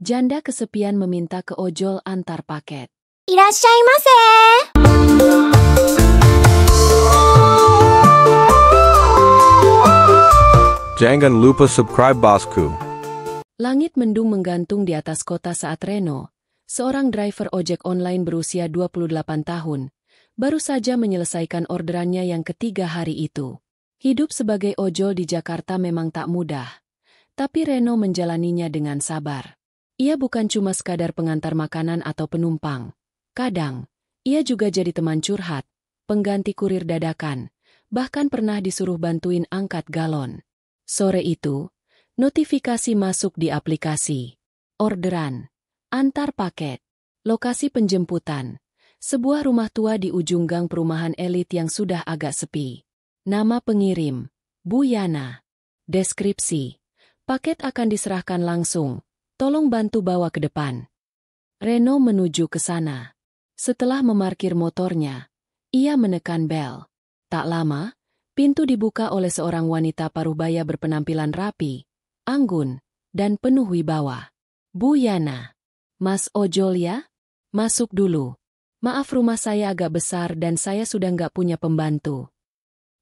Janda kesepian meminta ke ojol antar paket. いらっしゃいませ。 Jangan lupa subscribe bosku. Langit mendung menggantung di atas kota saat Reno, seorang driver ojek online berusia 28 tahun, baru saja menyelesaikan orderannya yang ketiga hari itu. Hidup sebagai ojol di Jakarta memang tak mudah, tapi Reno menjalaninya dengan sabar. Ia bukan cuma sekadar pengantar makanan atau penumpang. Kadang, ia juga jadi teman curhat, pengganti kurir dadakan, bahkan pernah disuruh bantuin angkat galon. Sore itu, notifikasi masuk di aplikasi. Orderan, antar paket, lokasi penjemputan, sebuah rumah tua di ujung gang perumahan elit yang sudah agak sepi. Nama pengirim, Bu Yana. Deskripsi, paket akan diserahkan langsung, tolong bantu bawa ke depan. Reno menuju ke sana. Setelah memarkir motornya, ia menekan bel. Tak lama, pintu dibuka oleh seorang wanita parubaya berpenampilan rapi, anggun, dan penuh wibawa. Bu Yana. Mas ojol ya? Masuk dulu. Maaf rumah saya agak besar dan saya sudah nggak punya pembantu.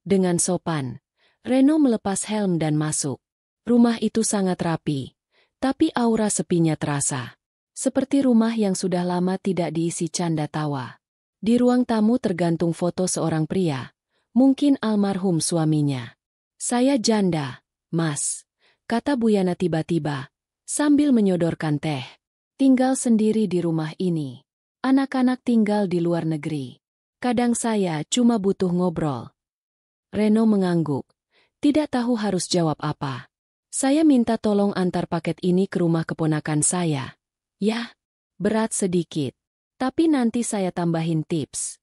Dengan sopan, Reno melepas helm dan masuk. Rumah itu sangat rapi, tapi aura sepinya terasa. Seperti rumah yang sudah lama tidak diisi canda tawa. Di ruang tamu tergantung foto seorang pria, mungkin almarhum suaminya. Saya janda, Mas, kata Bu Yana tiba-tiba, sambil menyodorkan teh. Tinggal sendiri di rumah ini. Anak-anak tinggal di luar negeri. Kadang saya cuma butuh ngobrol. Reno mengangguk. Tidak tahu harus jawab apa. Saya minta tolong antar paket ini ke rumah keponakan saya. Ya, berat sedikit. Tapi nanti saya tambahin tips.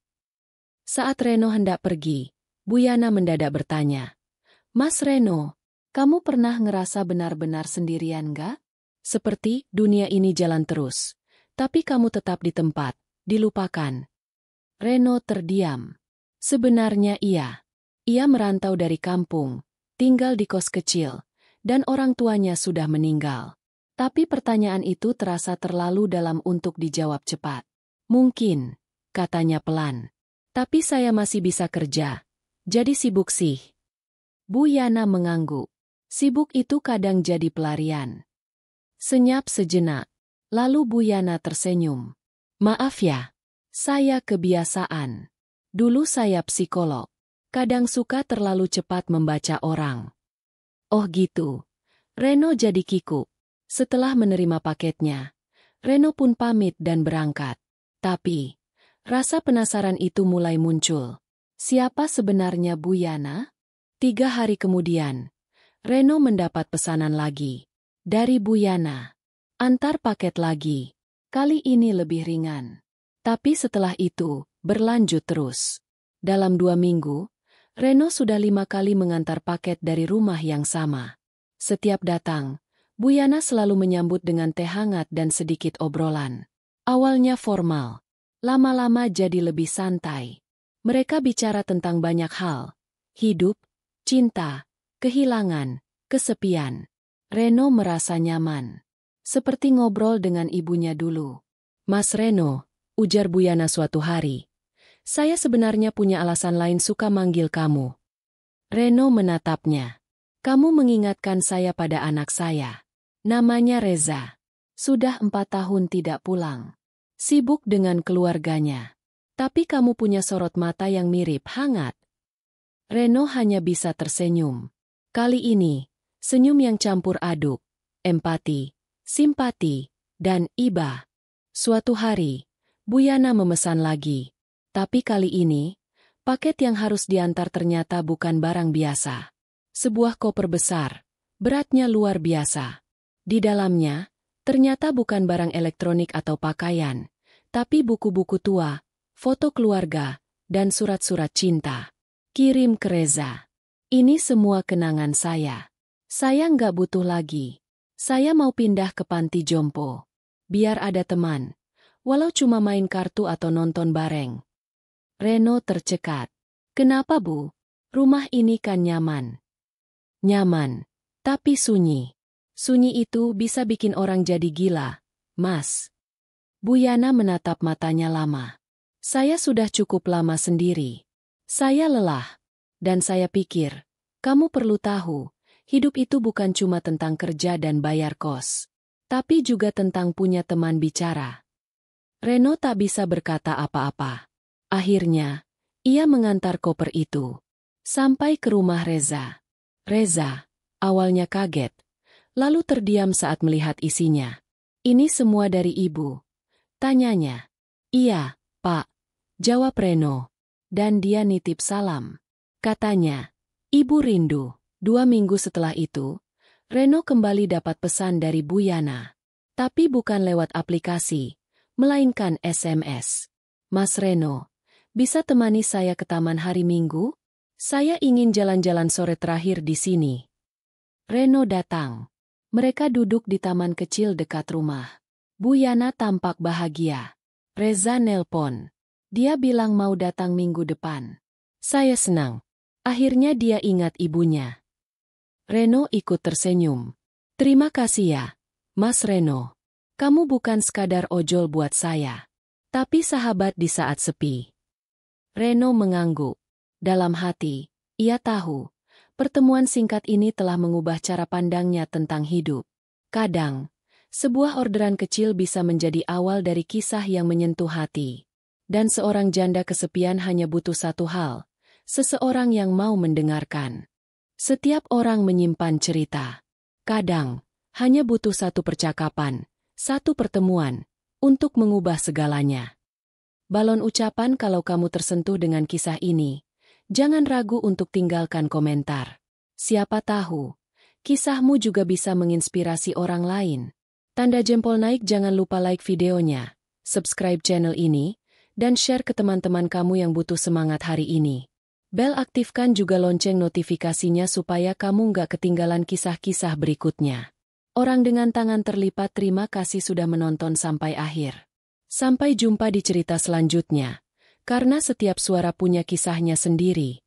Saat Reno hendak pergi, Bu Yana mendadak bertanya. Mas Reno, kamu pernah ngerasa benar-benar sendirian gak? Seperti dunia ini jalan terus. Tapi kamu tetap di tempat, dilupakan. Reno terdiam. Sebenarnya iya. Ia merantau dari kampung, tinggal di kos kecil, dan orang tuanya sudah meninggal. Tapi pertanyaan itu terasa terlalu dalam untuk dijawab cepat. Mungkin, katanya pelan. Tapi saya masih bisa kerja. Jadi sibuk sih. Bu Yana mengangguk. Sibuk itu kadang jadi pelarian. Senyap sejenak. Lalu Bu Yana tersenyum. Maaf ya, saya kebiasaan. Dulu saya psikolog. Kadang suka terlalu cepat membaca orang. Oh gitu. Reno jadi kikuk. Setelah menerima paketnya, Reno pun pamit dan berangkat. Tapi, rasa penasaran itu mulai muncul. Siapa sebenarnya Bu Yana? 3 hari kemudian, Reno mendapat pesanan lagi. Dari Bu Yana. Antar paket lagi. Kali ini lebih ringan. Tapi setelah itu, berlanjut terus. Dalam 2 minggu, Reno sudah 5 kali mengantar paket dari rumah yang sama. Setiap datang, Bu Yana selalu menyambut dengan teh hangat dan sedikit obrolan. Awalnya formal, lama-lama jadi lebih santai. Mereka bicara tentang banyak hal. Hidup, cinta, kehilangan, kesepian. Reno merasa nyaman. Seperti ngobrol dengan ibunya dulu. Mas Reno, ujar Bu Yana suatu hari. Saya sebenarnya punya alasan lain suka manggil kamu. Reno menatapnya. Kamu mengingatkan saya pada anak saya. Namanya Reza. Sudah 4 tahun tidak pulang. Sibuk dengan keluarganya. Tapi kamu punya sorot mata yang mirip hangat. Reno hanya bisa tersenyum. Kali ini, senyum yang campur aduk, empati, simpati, dan iba. Suatu hari, Bu Yana memesan lagi. Tapi kali ini, paket yang harus diantar ternyata bukan barang biasa. Sebuah koper besar, beratnya luar biasa. Di dalamnya, ternyata bukan barang elektronik atau pakaian, tapi buku-buku tua, foto keluarga, dan surat-surat cinta. Kirim ke Reza. Ini semua kenangan saya. Saya nggak butuh lagi. Saya mau pindah ke panti jompo. Biar ada teman. Walau cuma main kartu atau nonton bareng. Reno tercekat. Kenapa Bu? Rumah ini kan nyaman. Nyaman, tapi sunyi. Sunyi itu bisa bikin orang jadi gila, Mas. Bu Yana menatap matanya lama. Saya sudah cukup lama sendiri. Saya lelah. Dan saya pikir, kamu perlu tahu, hidup itu bukan cuma tentang kerja dan bayar kos. Tapi juga tentang punya teman bicara. Reno tak bisa berkata apa-apa. Akhirnya, ia mengantar koper itu. Sampai ke rumah Reza. Reza, awalnya kaget. Lalu terdiam saat melihat isinya. Ini semua dari ibu. Tanyanya. Iya, Pak. Jawab Reno. Dan dia nitip salam. Katanya, ibu rindu. 2 minggu setelah itu, Reno kembali dapat pesan dari Bu Yana. Tapi bukan lewat aplikasi, melainkan SMS. Mas Reno, bisa temani saya ke taman hari Minggu? Saya ingin jalan-jalan sore terakhir di sini. Reno datang. Mereka duduk di taman kecil dekat rumah. Bu Yana tampak bahagia. Reza nelpon. Dia bilang mau datang minggu depan. Saya senang. Akhirnya dia ingat ibunya. Reno ikut tersenyum. Terima kasih ya, Mas Reno. Kamu bukan sekadar ojol buat saya, tapi sahabat di saat sepi. Reno mengangguk. Dalam hati, ia tahu, pertemuan singkat ini telah mengubah cara pandangnya tentang hidup. Kadang, sebuah orderan kecil bisa menjadi awal dari kisah yang menyentuh hati. Dan seorang janda kesepian hanya butuh satu hal, seseorang yang mau mendengarkan. Setiap orang menyimpan cerita. Kadang, hanya butuh satu percakapan, satu pertemuan, untuk mengubah segalanya. Balon ucapan kalau kamu tersentuh dengan kisah ini, jangan ragu untuk tinggalkan komentar. Siapa tahu, kisahmu juga bisa menginspirasi orang lain. Tanda jempol naik, jangan lupa like videonya, subscribe channel ini, dan share ke teman-teman kamu yang butuh semangat hari ini. Bel aktifkan juga lonceng notifikasinya supaya kamu nggak ketinggalan kisah-kisah berikutnya. Orang dengan tangan terlipat, terima kasih sudah menonton sampai akhir. Sampai jumpa di cerita selanjutnya, karena setiap suara punya kisahnya sendiri.